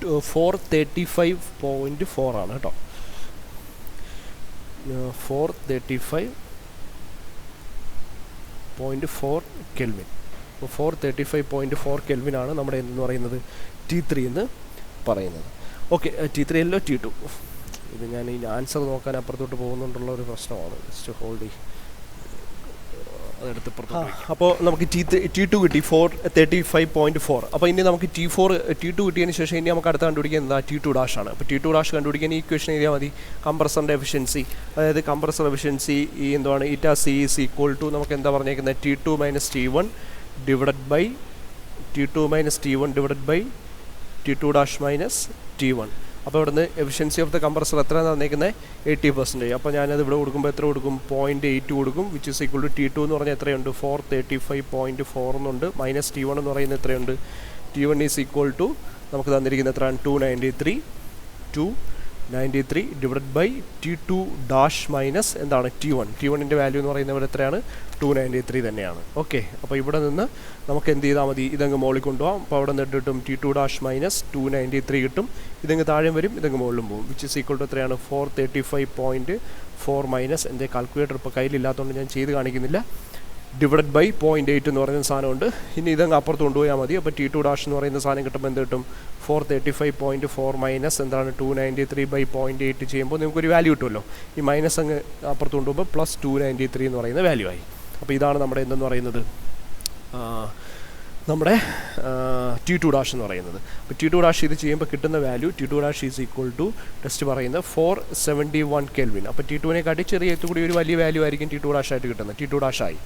435.4 ആണ് കേട്ടോ. 435.4 കെൽവിൻ. അപ്പോൾ 435.4 കെൽവിനാണ് നമ്മുടെ എന്ന് പറയുന്നത് T3 എന്ന് പറയുന്നത്. ഓക്കെ, T3 അല്ലോ T2. ഇത് ഞാൻ ഈ ആൻസർ നോക്കാൻ അപ്പുറത്തോട്ട് പോകുന്നുണ്ടുള്ള ഒരു പ്രശ്നമാണ്. ജസ്റ്റ് ഹോൾഡ് ചെയ്യും, അതെടുത്ത് പുറത്തോട്ട്. അപ്പോൾ നമുക്ക് T2 കിട്ടി 435.4. അപ്പോൾ ഇനി നമുക്ക് T2 കിട്ടിയതിന് ശേഷം ഇനി നമുക്ക് അടുത്ത് കണ്ടുപിടിക്കാൻ എന്താ, T2 ഡാഷ് ആണ്. അപ്പോൾ T2 ഡാഷ് കണ്ടുപിടിക്കാൻ ഈ ഇക്വേഷൻ എഴുതിയാൽ മതി. കംപ്രസറിൻ്റെ എഫിഷ്യൻസി, അതായത് കംപ്രസർ എഫിഷ്യൻസി ഈ എന്താണ് ηC ഈസ് ഈക്വൽ ടു നമുക്ക് എന്താ പറഞ്ഞേക്കുന്നത്, T2 minus T1 divide by T2 dash minus T1. അപ്പോൾ ഇവിടുന്ന് എഫിഷ്യൻസി ഓഫ് ദ കംപ്രസർ എത്ര തന്നേക്കുന്നത്, 80%. അപ്പോൾ ഞാനത് ഇവിടെ കൊടുക്കുമ്പോൾ എത്ര കൊടുക്കും, 0.8 കൊടുക്കും, which is equal to T2 എന്ന് പറഞ്ഞാൽ എത്രയുണ്ട്, 435.4 എന്നുണ്ട്, മൈനസ് T1 എന്ന് പറയുന്നത് എത്രയുണ്ട്, T1 ഈസ് ഈക്വൽ ടു നമുക്ക് തന്നിരിക്കുന്നത് എത്രയാണ്, 293 divide by T2 dash minus എന്താണ് T1ൻ്റെ വാല്യൂ എന്ന് പറയുന്നത് എത്രയാണ്, 293 തന്നെയാണ്. ഓക്കെ, അപ്പോൾ ഇവിടെ നിന്ന് നമുക്ക് എന്ത് ചെയ്താൽ മതി, ഇതങ്ങ് മുകളിൽ കൊണ്ടുപോകാം. അപ്പോൾ അവിടെ നിന്ന് കിട്ടും T2 ഡാഷ് മൈനസ് 293 കിട്ടും. ഇതങ്ങ് താഴെ വരും, ഇതങ്ങ് മുകളിലും പോകും, വിച്ച് ഇസ് ഈക്വൽ ടു എത്രയാണ്, 435.4 മൈനസ്, എൻ്റെ കാൽക്കുലേറ്റർ ഇപ്പോൾ കയ്യിലില്ലാത്തതുകൊണ്ട് ഞാൻ ചെയ്ത് കാണിക്കുന്നില്ല, ഡിവൈഡ് ബൈ 0.8 എന്ന് പറയുന്ന സാധനമുണ്ട്. ഇനി ഇതങ്ങ് അപ്പുറത്ത് കൊണ്ടുപോയാൽ മതി. അപ്പോൾ T2 ഡാഷ് എന്ന് പറയുന്ന സാധനം കിട്ടുമ്പോൾ എന്ത് കിട്ടും, 435.4 മൈനസ് എന്താണ് 293 ബൈ 0.8 ചെയ്യുമ്പോൾ നിങ്ങൾക്കൊരു വാല്യൂ കിട്ടുമല്ലോ. ഈ മൈനസ് അങ്ങ് അപ്പുറത്ത് കൊണ്ടുപോകുമ്പോൾ പ്ലസ് 293 എന്ന് പറയുന്ന വാല്യൂ ആയി. അപ്പോൾ ഇതാണ് നമ്മുടെ എന്തെന്ന് പറയുന്നത്, നമ്മുടെ T2 ഡാഷ് എന്ന് പറയുന്നത്. അപ്പോൾ T2 ഡാഷ് ഇത് ചെയ്യുമ്പോൾ കിട്ടുന്ന value T2 dash is equal to test പറയുന്നത് 471 കെൽവിൻ. അപ്പോൾ T2നെ കാട്ടി ചെറിയ കൂടി ഒരു വലിയ വാല്യൂ ആയിരിക്കും T2 ഡാഷ് ആയിട്ട് കിട്ടുന്നത്. T2 ഡാഷ് ആയി.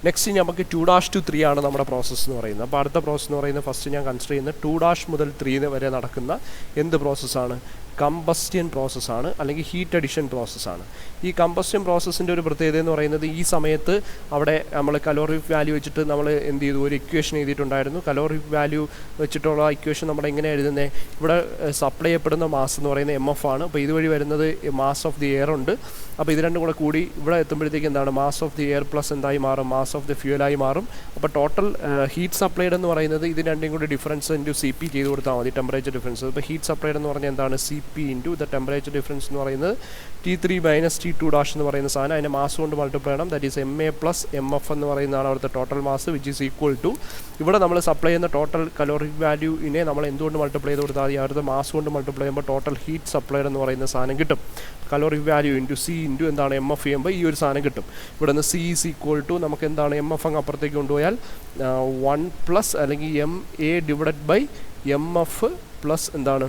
നെക്സ്റ്റ് നമുക്ക് 2 ഡാഷ് ടു 3 ആണ് നമ്മുടെ പ്രോസസ്സ് എന്ന് പറയുന്നത്. അപ്പോൾ അടുത്ത പ്രോസസ്സ് എന്ന് പറയുന്നത് ഫസ്റ്റ് ഞാൻ കൺസിഡർ ചെയ്യുന്നത് 2 ഡാഷ് മുതൽ 3 വരെ നടക്കുന്ന എന്ത് പ്രോസസ്സാണ്, കമ്പസ്റ്റ്യൻ പ്രോസസ്സാണ്, അല്ലെങ്കിൽ ഹീറ്റ് അഡിഷൻ പ്രോസസ്സാണ്. ഈ കമ്പസ്റ്റ്യൻ പ്രോസസ്സിൻ്റെ ഒരു പ്രത്യേകത എന്ന് പറയുന്നത് ഈ സമയത്ത് അവിടെ നമ്മൾ കലോറിക് വാല്യൂ വെച്ചിട്ട് നമ്മൾ എന്ത് ചെയ്തു, ഒരു ഇക്വേഷൻ എഴുതിയിട്ടുണ്ടായിരുന്നു. കലോറിക് വാല്യൂ വെച്ചിട്ടുള്ള ഇക്വേഷൻ നമ്മുടെ എങ്ങനെ എഴുതുന്നത്, ഇവിടെ സപ്ലൈ ചെയ്യപ്പെടുന്ന മാസ് എന്ന് പറയുന്നത് MF ആണ്. അപ്പോൾ ഇതുവഴി വരുന്നത് മാസ് ഓഫ് ദി എയർ ഉണ്ട്. അപ്പോൾ ഇത് രണ്ടും കൂടി ഇവിടെ എത്തുമ്പോഴത്തേക്ക് എന്താണ്, mass of the air plus എന്തായി മാറും, മാസ് ഓഫ് ദി ഫ്യൂലായി മാറും. അപ്പോൾ ടോട്ടൽ ഹീറ്റ് സപ്ലൈഡ് എന്ന് പറയുന്നത് ഇത് രണ്ടും കൂടി ഡിഫറൻസ് ഇൻറ്റു CP ചെയ്ത് കൊടുത്താൽ മതി, ടെമ്പറേച്ചർ ഡിഫറൻസ്. ഇപ്പോൾ ഹീറ്റ് സപ്ലൈഡ് എന്ന് പറഞ്ഞാൽ എന്താണ്, CP into the temperature difference എന്ന് പറയുന്നത് T3 മൈനസ് T2 ഡാഷ് എന്ന് പറയുന്ന സാധനം അതിൻ്റെ മാസ് കൊണ്ട് മൾട്ടിപ്ലൈ ചെയ്യണം. That is MA plus MF എന്ന് പറയുന്നതാണ് അവിടുത്തെ total mass, which is equal to ഇവിടെ നമ്മൾ സപ്ലൈ ചെയ്യുന്ന ടോട്ടൽ കലോറിക് വാല്യൂവിനെ നമ്മൾ എന്തുകൊണ്ട് മൾട്ടിപ്ലൈ ചെയ്ത് കൊടുത്താൽ മതി, അവിടുത്തെ മാസ് കൊണ്ട് മൾട്ടിപ്ലൈ ചെയ്യുമ്പോൾ ടോട്ടൽ ഹീറ്റ് സപ്ലൈഡ് എന്ന് പറയുന്ന സാധനം കിട്ടും. Caloric value into C into എന്താണ് MF ചെയ്യുമ്പോൾ ഈ ഒരു സാധനം കിട്ടും. ഇവിടെ നിന്ന് C ഈസ് ഈക്വൽ ടു നമുക്ക് എന്താണ് MF അങ്ങ് അപ്പുറത്തേക്ക് കൊണ്ടുപോയാൽ 1 പ്ലസ് അല്ലെങ്കിൽ MA divide by MF plus എന്താണ്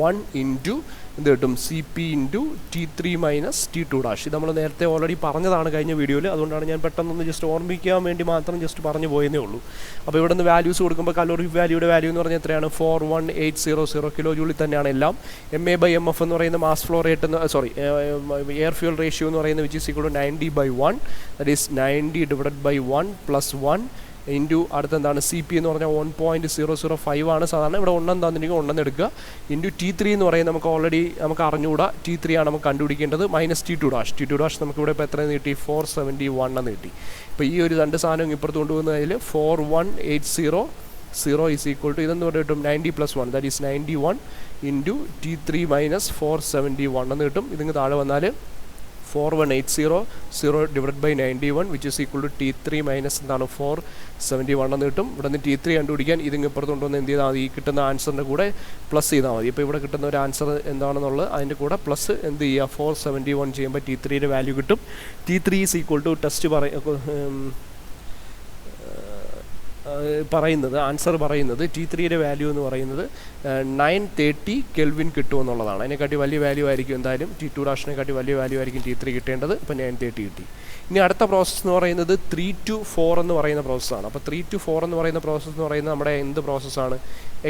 1 ഇൻറ്റു എന്ത് കിട്ടും, CP into T3 minus T2 dash. ഇത് നമ്മൾ നേരത്തെ ഓൾറെഡി പറഞ്ഞതാണ് കഴിഞ്ഞ വീഡിയോയിൽ, അതുകൊണ്ടാണ് ഞാൻ പെട്ടെന്നൊന്ന് ജസ്റ്റ് ഓർമ്മിക്കാൻ വേണ്ടി മാത്രം ജസ്റ്റ് പറഞ്ഞു പോയെന്നേ ഉള്ളൂ. അപ്പോൾ ഇവിടെ നിന്ന് വാല്യൂസ് കൊടുക്കുമ്പോൾ കലോറിക് വാല്യൂയുടെ വാല്യൂ എന്ന് പറഞ്ഞാൽ എത്രയാണ്, 41800 കിലോ ജൂളിൽ തന്നെയാണ് എല്ലാം. MA ബൈ MF എന്ന് പറയുന്ന mass flow rate air fuel ratio എന്ന് പറയുന്നത് which is equal to 90/1, that is 90 divided by 1 plus 1 into അടുത്തെന്താണ് സി പി എന്ന് പറഞ്ഞാൽ 1.005 ആണ് സാധാരണ. ഇവിടെ 1 തന്നിട്ടുണ്ടെങ്കിൽ 1 എടുക്കുക. ഇൻറ്റു T3 എന്ന് പറയുന്നത് നമുക്ക് ഓൾറെഡി നമുക്ക് അറിഞ്ഞുകൂടാ. T3 ആണ് നമുക്ക് കണ്ടുപിടിക്കേണ്ടത്. മൈനസ് T2 ഡാഷ് നമുക്ക് ഇവിടെ ഇപ്പോൾ എത്ര കിട്ടി? 471 എന്ന് കിട്ടി. ഇപ്പോൾ ഈ ഒരു രണ്ട് സാധനം ഇപ്പുറത്ത് കൊണ്ടുപോകുന്നതിൽ 4180 ഈസ് ഈക്വൽ ടു ഇതെന്ന് പറഞ്ഞിട്ടും 90 + 1 that is 91 into T3 minus 471 എന്ന് കിട്ടും. ഇതിങ്ങ് താഴെ വന്നാൽ 4180 divide by 91 which is equal to T3 minus എന്താണ് 471 എന്ന് കിട്ടും. ഇവിടെ നിന്ന് T3 കണ്ടുപിടിക്കാൻ ഇതിങ്ങ് ഇപ്പുറത്ത് കൊണ്ടുവന്ന് എന്ത് ചെയ്താൽ മതി? ഈ കിട്ടുന്ന ആൻസറിൻ്റെ കൂടെ പ്ലസ് ചെയ്താൽ മതി. ഇപ്പോൾ ഇവിടെ കിട്ടുന്ന ഒരു ആൻസർ എന്താണെന്നുള്ളത് അതിൻ്റെ കൂടെ പ്ലസ് എന്ത് ചെയ്യുക? 471 ചെയ്യുമ്പോൾ T3യുടെ വാല്യൂ കിട്ടും. T3 is equal to test പറയുന്നത് ആൻസർ പറയുന്നത് T3യുടെ വാല്യൂ എന്ന് പറയുന്നത് 930 കെൽവിൻ കിട്ടുമെന്നുള്ളതാണ്. അതിനെക്കാട്ടി വലിയ വാല്യൂ ആയിരിക്കും എന്തായാലും T2 ഡാഷിനെക്കാട്ടി വലിയ വാല്യൂ ആയിരിക്കും T3 കിട്ടേണ്ടത്. അപ്പോൾ 930 കിട്ടി. ഇനി അടുത്ത പ്രോസസ്സ് എന്ന് പറയുന്നത് 3 to 4 എന്ന് പറയുന്ന പ്രോസസ്സാണ്. അപ്പോൾ 3 to 4 എന്ന് പറയുന്ന പ്രോസസ്സ് എന്ന് പറയുന്നത് നമ്മുടെ എന്ത് പ്രോസസ്സാണ്?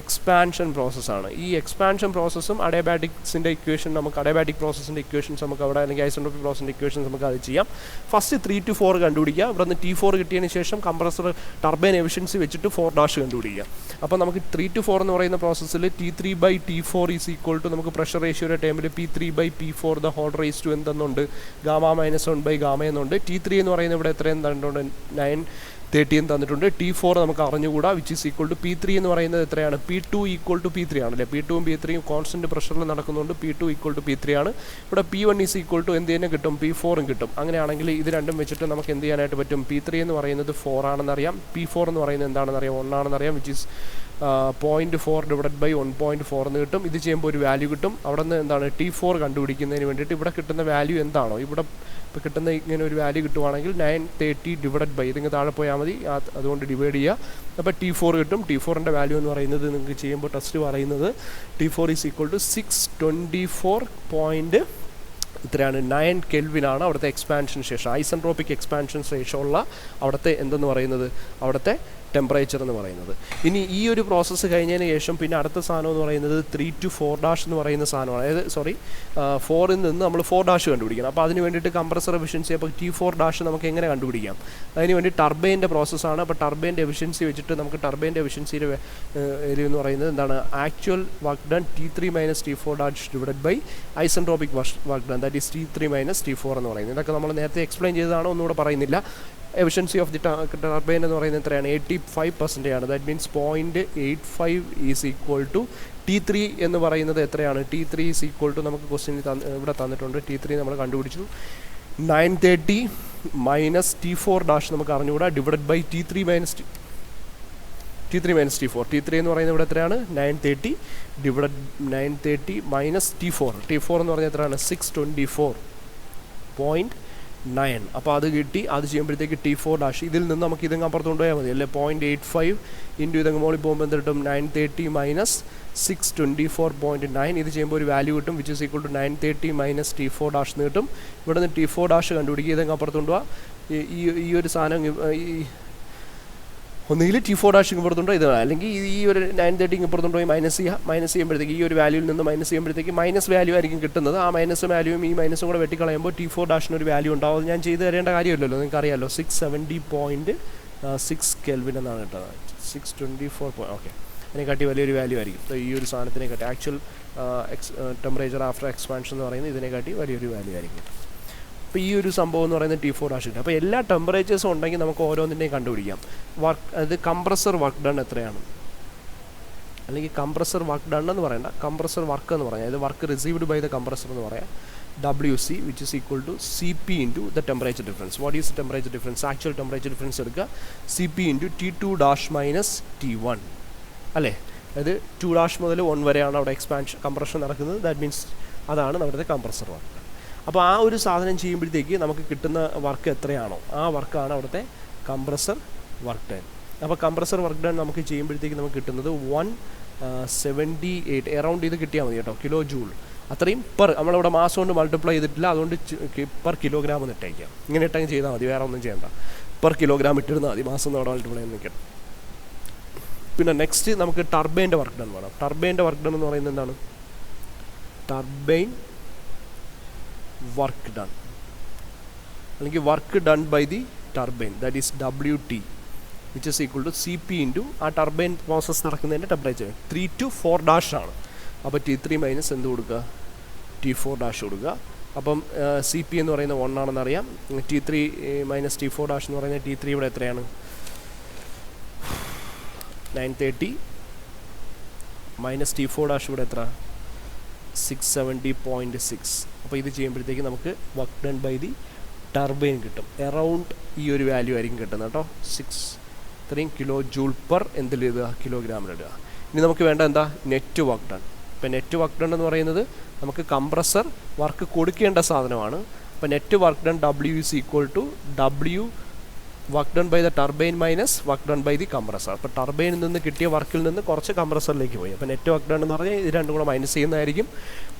എക്സ്പാൻഷൻ പ്രോസസ്സാണ്. ഈ എക്സ്പാൻഷൻ പ്രോസസ്സും അഡയബാറ്റിക്സിൻ്റെ ഇക്വേഷൻ നമുക്ക് അഡയബാറ്റിക് പ്രോസസ്സിൻ്റെ ഇക്വേഷൻസ് നമുക്ക് അവിടെ അല്ലെങ്കിൽ ഐസെൻട്രോപിക് പ്രോസസ്സിൻ്റെ ഇക്വേഷൻസ് നമുക്ക് അത് ചെയ്യാം. ഫസ്റ്റ് 3 to 4 കണ്ടുപിടിക്കുക. ഇവിടെ നിന്ന് T4 കിട്ടിയതിന് ശേഷം കംപ്രസർ ടർബൈൻ എഫിഷ്യൻസി വെച്ചിട്ട് 4 ഡാഷ് കണ്ടുപിടിക്കുക. അപ്പോൾ നമുക്ക് 3 to 4 എന്ന് പറയുന്ന പ്രോസസ്സിൽ T3/T4 ഈസ് ഈക്വൽ ടു നമുക്ക് പ്രഷർ റേഷ്യോയുടെ ടൈമിൽ P3/P4 the whole raise to എന്തെന്നുണ്ട്? Γ-1/Γ എന്നുണ്ട്. T3 എന്ന് പറയുന്നത് ഇവിടെ എത്രയും തന്നിട്ടുണ്ട്? 930 എന്ന് തന്നിട്ടുണ്ട്. T4 നമുക്ക് അറിഞ്ഞുകൂടാ which is equal to P3 എന്ന് പറയുന്നത് എത്രയാണ്? P2 ഈക്വൽ ടു P3 ആണല്ലേ. P2ഉം P3യും കോൺസ്റ്റൻറ്റ് പ്രഷറിൽ നടക്കുന്നുണ്ട്. P2 ഈക്വൽ ടു P3 ആണ്. ഇവിടെ P1 ഈസ് ഈക്വൽ ടു എന്ത് തന്നെ കിട്ടും? P4ഉം കിട്ടും. അങ്ങനെയാണെങ്കിൽ ഇത് രണ്ടും വെച്ചിട്ട് നമുക്ക് എന്ത് ചെയ്യാനായിട്ട് പറ്റും? P3 എന്ന് പറയുന്നത് 4 ആണെന്നറിയാം. P4 എന്ന് പറയുന്നത് എന്താണെന്നറിയാം? 1 ആണെന്നറിയാം. വിച്ച് ഈസ് 0.4 ഡിവൈഡ് ബൈ 1.4 എന്ന് കിട്ടും. ഇത് ചെയ്യുമ്പോൾ ഒരു വാല്യൂ കിട്ടും. അവിടെ നിന്ന് എന്താണ് T4 കണ്ടുപിടിക്കുന്നതിന് വേണ്ടിയിട്ട് ഇവിടെ കിട്ടുന്ന വാല്യൂ എന്താണോ ഇവിടെ ഇപ്പോൾ കിട്ടുന്ന ഇങ്ങനെ ഒരു വാല്യൂ കിട്ടുവാണെങ്കിൽ 930 ഡിവൈഡ് ബൈ ഇതിങ്ങ് താഴെ പോയാൽ മതി. അതുകൊണ്ട് ഡിവൈഡ് ചെയ്യുക. അപ്പോൾ T4 കിട്ടും. T4ൻ്റെ വാല്യൂ എന്ന് പറയുന്നത് നിങ്ങൾക്ക് ചെയ്യുമ്പോൾ ടെസ്റ്റ് പറയുന്നത് T4 ഈസ് ഈക്വൽ ടു 624 ഇത്രയാണ് 9 കെൽവിനാണ് അവിടുത്തെ എക്സ്പാൻഷൻ ശേഷം ഐസെൻട്രോപിക് എക്സ്പാൻഷൻ ശേഷമുള്ള അവിടുത്തെ എന്തെന്ന് പറയുന്നത്? അവിടുത്തെ ടെമ്പറേച്ചർ എന്ന് പറയുന്നത്. ഇനി ഈ ഒരു പ്രോസസ്സ് കഴിഞ്ഞതിന് ശേഷം പിന്നെ അടുത്ത സാധനം എന്ന് പറയുന്നത് 3 to 4 ഡാഷ് എന്ന് പറയുന്ന സാധനമാണ്. അതായത് 4ൽ നിന്ന് നമ്മൾ 4 ഡാഷ് കണ്ടുപിടിക്കണം. അപ്പോൾ അതിന് വേണ്ടിയിട്ട് കംപ്രസർ എഫിഷ്യൻസി അപ്പോൾ T4 ഡാഷ് നമുക്ക് എങ്ങനെ കണ്ടുപിടിക്കാം? അതിന് വേണ്ടി ടർബൈൻ്റെ പ്രോസസ്സാണ്. അപ്പോൾ ടർബൈൻ്റെ എഫിഷ്യൻസി വെച്ചിട്ട് നമുക്ക് ടർബൈൻ്റെ എഫിഷ്യൻസിയുടെ ഏരിയ എന്ന് പറയുന്നത് എന്താണ്? Actual work done T3 minus T4 dash divide by isentropic work done that is T3 minus T4 എന്ന് പറയുന്നത്. ഇതൊക്കെ നമ്മൾ നേരത്തെ എക്സ്പ്ലെയിൻ ചെയ്തതാണ്, ഒന്നുകൂടെ പറയുന്നില്ല. എഫിഷ്യൻസി ഓഫ് ദി ടർബൈൻ എന്ന് പറയുന്നത് എത്രയാണ്? 85% ആണ്. That means 0.85 is equal to T3 എന്ന് പറയുന്നത് എത്രയാണ്? T3 ഈസ് ഈക്വൽ ടു നമുക്ക് ക്വസ്റ്റ്യൻ ഇവിടെ തന്നിട്ടുണ്ട്. T3 നമ്മൾ കണ്ടുപിടിച്ചു 930 മൈനസ് T4 ഡാഷ് നമുക്ക് അറിഞ്ഞുകൂടാ divide by T3 minus T4. T3 എന്ന് പറയുന്നത് ഇവിടെ എത്രയാണ്? 930 മൈനസ് T4 എന്ന് പറഞ്ഞാൽ എത്രയാണ്? 624.9. അപ്പോൾ അത് കിട്ടി. അത് ചെയ്യുമ്പോഴത്തേക്ക് T4 ഡാഷ് ഇതിൽ നിന്ന് നമുക്ക് ഇതങ്ങ് അപ്പുറത്ത് കൊണ്ടുപോയാൽ മതി അല്ലേ. 0.85 ഇൻറ്റു ഇതങ്ങ് മോളിൽ പോകുമ്പോൾ എന്ത് കിട്ടും? 930 മൈനസ് 624.9. ഇത് ചെയ്യുമ്പോൾ ഒരു വാല്യൂ കിട്ടും which is equal to 930 minus T4 dash എന്ന് കിട്ടും. ഇവിടെ നിന്ന് T4 ഡാഷ് കണ്ടുപിടിക്കുക. ഇതങ്ങ് അപ്പുറത്ത് കൊണ്ടുപോകാം. ഈ ഒരു സാധനം ഒന്നുകിൽ T4 ഡാഷ് ഇപ്പുറത്തുണ്ടോ ഇത്, അല്ലെങ്കിൽ ഈ ഒരു 930 ഇപ്പുറത്തുണ്ടോ മൈനസ് ചെയ്യുമ്പോഴത്തേക്ക് ഈ ഒരു വാല്യൂവിൽ നിന്ന് മൈനസ് ചെയ്യുമ്പോഴത്തേക്ക് മൈനസ് വാല്യൂ ആയിരിക്കും കിട്ടുന്നത്. ആ മൈനസ് വാല്യൂവും ഈ മൈനസും കൂടെ വെട്ടിക്കളയുമ്പോൾ T4 ഡാഷിന് ഒരു വാല്യൂ ഉണ്ടാവും. അത് ഞാൻ ചെയ്ത് തരേണ്ട കാര്യമില്ലല്ലോ, നിങ്ങൾക്ക് അറിയാമല്ലോ. 670.6 കെൽവിൻ എന്നാണ് കിട്ടുന്നത്. 624. ഓക്കെ, അതിനെക്കാട്ടി വലിയൊരു വാല്യൂ ആയിരിക്കും. ഈ ഒരു സാധനത്തിനെക്കാട്ടി ആക്ച്വൽ ടെമ്പറേച്ചർ ആഫ്റ്റർ എക്സ്പാൻഷൻ എന്ന് പറയുന്നത് ഇതിനെക്കാട്ടി വലിയൊരു വാല്യൂ ആയിരിക്കും. അപ്പോൾ ഈ ഒരു സംഭവം എന്ന് പറയുന്നത് T4 ഡാഷ് കിട്ടും. അപ്പോൾ എല്ലാ ടെമ്പറേച്ചേഴ്സും ഉണ്ടെങ്കിൽ നമുക്ക് ഓരോന്നിൻ്റെയും കണ്ടുപിടിക്കാം. അത് കംപ്രസർ വർക്ക് ഡൺ എത്രയാണ്, അല്ലെങ്കിൽ കംപ്രസർ വർക്ക് ഡൺ എന്ന് പറയണ്ട, കംപ്രസർ വർക്ക് എന്ന് പറയാം. ഇത് work received by the compressor എന്ന് പറയാം. WC which is equal to CP into the temperature difference. What is the temperature difference? Actual temperature difference എടുക്കുക. CP into T2 dash minus T1 അല്ലേ. അതായത് 2 dash മുതൽ 1 വരെയാണ് അവിടെ എക്സ്പാൻഷൻ കംപ്രഷൻ നടക്കുന്നത്. That means അതാണ് അവിടുത്തെ കംപ്രസർ വർക്ക്. അപ്പോൾ ആ ഒരു സാധനം ചെയ്യുമ്പോഴത്തേക്ക് നമുക്ക് കിട്ടുന്ന വർക്ക് എത്രയാണോ ആ വർക്കാണ് അവിടുത്തെ കംപ്രസർ വർക്ക് ഡൺ. അപ്പോൾ കംപ്രസർ വർക്ക് ഡൺ നമുക്ക് ചെയ്യുമ്പോഴത്തേക്ക് നമുക്ക് കിട്ടുന്നത് 178 എറൗണ്ട് ഇത് കിട്ടിയാൽ മതി കേട്ടോ, കിലോ ജൂൾ. അത്രയും നമ്മളിവിടെ മാസം കൊണ്ട് മൾട്ടിപ്ലൈ ചെയ്തിട്ടില്ല, അതുകൊണ്ട് പെർ കിലോഗ്രാം ഒന്ന് ഇട്ടേക്കാം. ഇങ്ങനെ ഇട്ടങ്ങ് ചെയ്താൽ മതി, വേറെ ഒന്നും ചെയ്യണ്ട. പെർ കിലോഗ്രാം ഇട്ടിരുന്നാൽ മതി, മാസം അവിടെ മൾട്ടിപ്ലൈ ചെയ്ത് നിൽക്കണം. പിന്നെ നെക്സ്റ്റ് നമുക്ക് ടർബൈൻ്റെ വർക്ക് ഡൺ വേണം. ടർബൈൻ്റെ വർക്ക് ഡൺ എന്ന് പറയുന്നത് എന്താണ്? ടർബൈൻ വർക്ക് ഡൺ അല്ലെങ്കിൽ work done by the turbine, that is WT. Which is equal to CP into ആ ടർബൈൻ പ്രോസസ്സ് നടക്കുന്നതിൻ്റെ ടെമ്പറേച്ചർ 3 to 4' ആണ്. അപ്പോൾ T3 മൈനസ് എന്ത് കൊടുക്കുക, T4' കൊടുക്കുക. അപ്പം CP എന്ന് പറയുന്നത് 1 ആണെന്നറിയാം. T3 മൈനസ് T4' എന്ന് പറയുന്നത് T3 ഇവിടെ എത്രയാണ്, 930 മൈനസ് T4' ഇവിടെ എത്ര, 670.6. അപ്പോൾ ഇത് ചെയ്യുമ്പോഴത്തേക്ക് നമുക്ക് work done by the turbine കിട്ടും. എറൗണ്ട് ഈ ഒരു വാല്യൂ ആയിരിക്കും കിട്ടുന്നത് കേട്ടോ. 6 കിലോ ജൂൾ പെർ എന്തിൽ ഇടുക, കിലോഗ്രാമിലിടുക. ഇനി നമുക്ക് വേണ്ട എന്താ, നെറ്റ് വർക്ക് ഡൺ. ഇപ്പോൾ നെറ്റ് വർക്ക് ഡൺ എന്ന് പറയുന്നത് നമുക്ക് കംപ്രസർ വർക്ക് കൊടുക്കേണ്ട സാധനമാണ്. അപ്പോൾ net work done W is equal to W work done by the turbine minus work done by the compressor. അപ്പോൾ ടർബൈനിൽ നിന്ന് കിട്ടിയ വർക്കിൽ നിന്ന് കുറച്ച് കംപ്രസറിലേക്ക് പോയി. അപ്പോൾ നെറ്റ് വർക്ക് ഡൺ എന്ന് പറഞ്ഞാൽ ഇത് രണ്ടും കൂടെ മൈനസ് ചെയ്യുന്നതായിരിക്കും.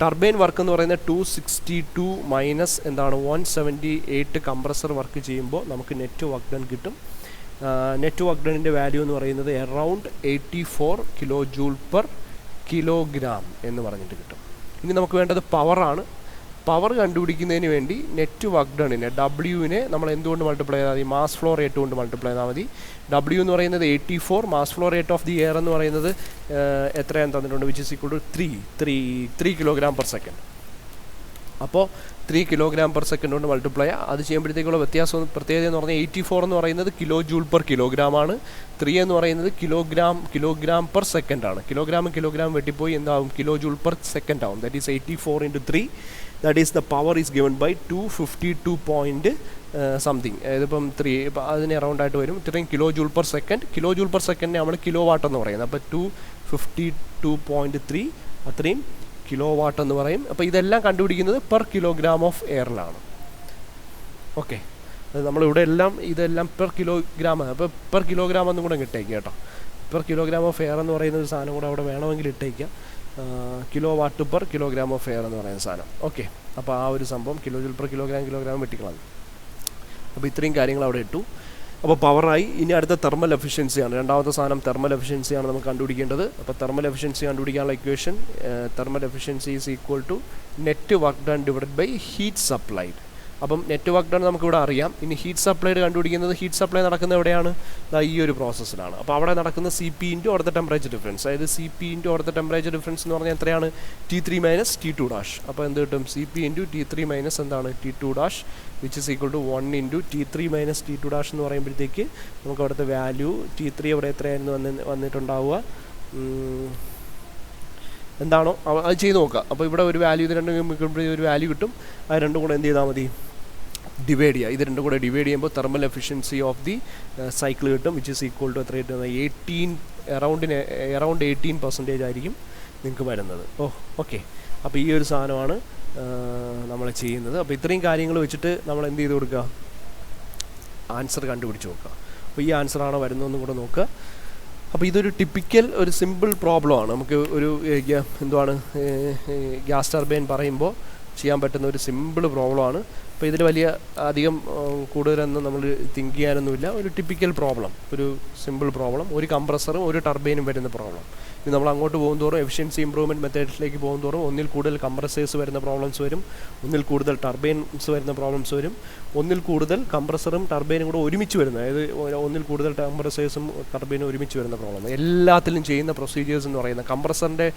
ടർബൈൻ വർക്ക് എന്ന് പറയുന്നത് 262 മൈനസ് എന്താണ് 178 കംപ്രസർ വർക്ക് ചെയ്യുമ്പോൾ നമുക്ക് നെറ്റ് വർക്ക് ഡൺ കിട്ടും. നെറ്റ് വർക്ക് ഡണിൻ്റെ വാല്യൂ എന്ന് പറയുന്നത് around 84 kilo joule per kilogram എന്ന് പറഞ്ഞിട്ട് കിട്ടും. ഇനി നമുക്ക് വേണ്ടത് പവറാണ്. പവർ കണ്ടുപിടിക്കുന്നതിന് വേണ്ടി നെറ്റ് വർക്ക് ഡണിനെ ഡബ്ല്യുവിനെ നമ്മൾ എന്തുകൊണ്ട് മൾട്ടിപ്ലൈ ചെയ്താൽ മതി, മാസ് ഫ്ലോ റേറ്റ് കൊണ്ട് മൾട്ടിപ്ലൈ ചെയ്താൽ മതി. W എന്ന് പറയുന്നത് 84, mass flow rate of the air എന്ന് പറയുന്നത് എത്രയാണ് തന്നിട്ടുണ്ട്, which is equal to 3 kilogram per second. അപ്പോൾ 3 കിലോഗ്രാം പെർ സെക്കൻഡ് കൊണ്ട് മൾട്ടിപ്ലൈ. അത് ചെയ്യുമ്പോഴത്തേക്കുള്ള വ്യത്യാസം പ്രത്യേകത എന്ന് പറഞ്ഞാൽ 84 എന്ന് പറയുന്നത് കിലോ ജൂൾ പെർ കിലോഗ്രാം ആണ്. 3 എന്ന് പറയുന്നത് കിലോഗ്രാം പെർ സെക്കൻഡ് ആണ്. കിലോഗ്രാം വെട്ടിപ്പോയി എന്താവും, കിലോ ജൂൾ പെർ സെക്കൻഡ് ആവും. That is 84 into 3. That is the power is given by 252 point something. ഇതിപ്പം 3 ഇപ്പം അതിന് അറൗണ്ട് ആയിട്ട് വരും. ഇത്രയും kilo joule per second. Kilo joule per സെക്കൻഡിനെ നമ്മൾ കിലോ വാട്ട് എന്ന് പറയുന്നത്. അപ്പോൾ 252.3 അത്രയും കിലോ വാട്ട് എന്ന് പറയും. അപ്പോൾ ഇതെല്ലാം കണ്ടുപിടിക്കുന്നത് പെർ കിലോഗ്രാം ഓഫ് എയറിലാണ്. ഓക്കെ, അത് നമ്മളിവിടെ ഇതെല്ലാം പെർ കിലോഗ്രാം. അപ്പോൾ പെർ കിലോഗ്രാം എന്നും കൂടെ ഇട്ടേക്കുക കേട്ടോ. പെർ കിലോഗ്രാം ഓഫ് എയർ എന്ന് പറയുന്ന ഒരു സാധനം കൂടെ അവിടെ വേണമെങ്കിൽ ഇട്ടേക്കുക. Kilo watt per kilogram of air എന്ന് പറയുന്ന സാധനം. ഓക്കെ, അപ്പോൾ ആ ഒരു സംഭവം കിലോ ജൂൾ പെർ കിലോഗ്രാം വെട്ടിക്കളഞ്ഞു. അപ്പോൾ ഇത്രയും കാര്യങ്ങൾ അവിടെ ഇട്ടു. അപ്പോൾ പവറായി. ഇനി അടുത്ത തെർമൽ എഫിഷ്യൻസിയാണ്. രണ്ടാമത്തെ സാധനം തെർമൽ എഫിഷ്യൻസിയാണ് നമുക്ക് കണ്ടുപിടിക്കേണ്ടത്. അപ്പോൾ തെർമൽ എഫിഷ്യൻസി കണ്ടുപിടിക്കാനുള്ള equation thermal efficiency is equal to net work done divided by heat supplied. അപ്പം നെറ്റ് വർക്ക് ഡൺ നമുക്കിവിടെ അറിയാം. ഇനി ഹീറ്റ് സപ്ലൈഡ് കണ്ടുപിടിക്കുന്നത്, ഹീറ്റ് സപ്ലൈ നടക്കുന്നത് എവിടെയാണ്, ഈ ഒരു പ്രോസസ്സിലാണ്. അപ്പോൾ അവിടെ നടക്കുന്ന CP ഇൻറ്റു അവിടുത്തെ ടെമ്പറേച്ചർ ഡിഫറൻസ്. അതായത് CP ഇൻറ്റു അവിടുത്തെ ടെമ്പറേച്ചർ ഡിഫറൻസ് എന്ന് പറഞ്ഞാൽ എത്രയാണ്, T3 മൈനസ് T2'. അപ്പോൾ എന്ത് കിട്ടും, CP ഇൻറ്റു T3 മൈനസ് എന്താണ് T2', which is equal to 1 into T3 minus T2' എന്ന് പറയുമ്പോഴത്തേക്ക് നമുക്ക് അവിടുത്തെ വാല്യൂ T3 അവിടെ എത്രയായിരുന്നു വന്നിട്ടുണ്ടാവുക എന്താണോ അത് ചെയ്ത് നോക്കുക. അപ്പോൾ ഇവിടെ ഒരു വാല്യൂ, ഇത് രണ്ടും ഒരു വാല്യൂ കിട്ടും. അത് രണ്ടും കൂടെ എന്ത് ചെയ്താൽ മതി, ഡിവൈഡ് ചെയ്യുക. ഇത് രണ്ടും കൂടെ ഡിവൈഡ് ചെയ്യുമ്പോൾ thermal efficiency of the cycle കിട്ടും, വിച്ച് ഇസ് ഈക്വൽ ടു എത്ര കിട്ടുന്നത്, 18 അറൗണ്ട് 18% ആയിരിക്കും നിങ്ങൾക്ക് വരുന്നത്. ഓക്കെ, അപ്പോൾ ഈ ഒരു സാധനമാണ് നമ്മൾ ചെയ്യുന്നത്. അപ്പോൾ ഇത്രയും കാര്യങ്ങൾ വെച്ചിട്ട് നമ്മൾ എന്ത് ചെയ്ത് കൊടുക്കുക, ആൻസർ കണ്ടുപിടിച്ച് നോക്കുക. അപ്പോൾ ഈ ആൻസറാണോ വരുന്നതെന്നും കൂടെ നോക്കുക. അപ്പോൾ ഇതൊരു ടിപ്പിക്കൽ ഒരു സിമ്പിൾ പ്രോബ്ലമാണ്. നമുക്ക് ഒരു എന്തുവാണ് ഗ്യാസ് ടർബൈൻ പറയുമ്പോൾ ചെയ്യാൻ പറ്റുന്ന ഒരു സിമ്പിൾ പ്രോബ്ലമാണ്. അപ്പോൾ ഇതിൽ വലിയ അധികം കൂടുതലൊന്നും നമ്മൾ തിങ്ക് ചെയ്യാനൊന്നുമില്ല. ഒരു ടിപ്പിക്കൽ പ്രോബ്ലം, ഒരു സിമ്പിൾ പ്രോബ്ലം, ഒരു കംപ്രസറും ഒരു ടർബൈനും വരുന്ന പ്രോബ്ലം. ഇനി നമ്മൾ അങ്ങോട്ട് പോകുന്തോറും എഫിഷ്യൻസി ഇമ്പ്രൂവ്മെൻറ്റ് മെത്തേഡ്സിലേക്ക് പോകുന്തോറും ഒന്നിൽ കൂടുതൽ കംപ്രസേഴ്സ് വരുന്ന പ്രോബ്ലംസ് വരും, ഒന്നിൽ കൂടുതൽ ടർബൈൻസ് വരുന്ന പ്രോബ്ലംസ് വരും, ഒന്നിൽ കൂടുതൽ കംപ്രസറും ടർബൈനും കൂടെ ഒരുമിച്ച് വരുന്ന, അതായത് ഒന്നിൽ കൂടുതൽ കംപ്രസേഴ്സും ടർബൈനും ഒരുമിച്ച് വരുന്ന പ്രോബ്ലം. എല്ലാത്തിലും ചെയ്യുന്ന പ്രൊസീജിയേഴ്സ് എന്ന് പറയുന്നത് കംപ്രസറിൻ്റെ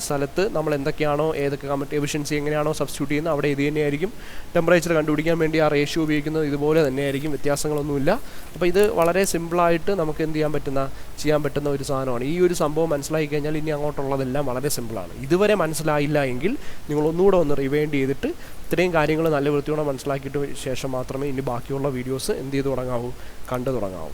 സ്ഥലത്ത് നമ്മൾ എന്തൊക്കെയാണോ ഏതൊക്കെ എഫിഷ്യൻസി എങ്ങനെയാണോ സബ്സ്റ്റിറ്റ്യൂട്ട് ചെയ്യുന്നത് അവിടെ ഇത് തന്നെയായിരിക്കും. ടെമ്പറേച്ചർ കണ്ടുപിടിക്കാൻ വേണ്ടി ആ റേഷ്യോ ഉപയോഗിക്കുന്നത് ഇതുപോലെ തന്നെയായിരിക്കും, വ്യത്യാസങ്ങളൊന്നുമില്ല. അപ്പോൾ ഇത് വളരെ സിമ്പിളായിട്ട് നമുക്ക് എന്ത് ചെയ്യാൻ പറ്റുന്ന ഒരു സാധനമാണ്. ഈ ഒരു സംഭവം മനസ്സിലാക്കി കഴിഞ്ഞാൽ ഇനി അങ്ങോട്ടുള്ളതെല്ലാം വളരെ സിമ്പിളാണ്. ഇതുവരെ മനസ്സിലായില്ല എങ്കിൽ നിങ്ങൾ ഒന്നുകൂടെ ഒന്ന് റിവൈൻഡ് ചെയ്തിട്ട് ഇത്രയും കാര്യങ്ങൾ നല്ല വൃത്തിയോടെ മനസ്സിലാക്കിയിട്ട് ശേഷം മാത്രമേ ഇനി ബാക്കിയുള്ള വീഡിയോസ് എന്ത് ചെയ്ത് തുടങ്ങാവൂ, കണ്ടു തുടങ്ങാവൂ.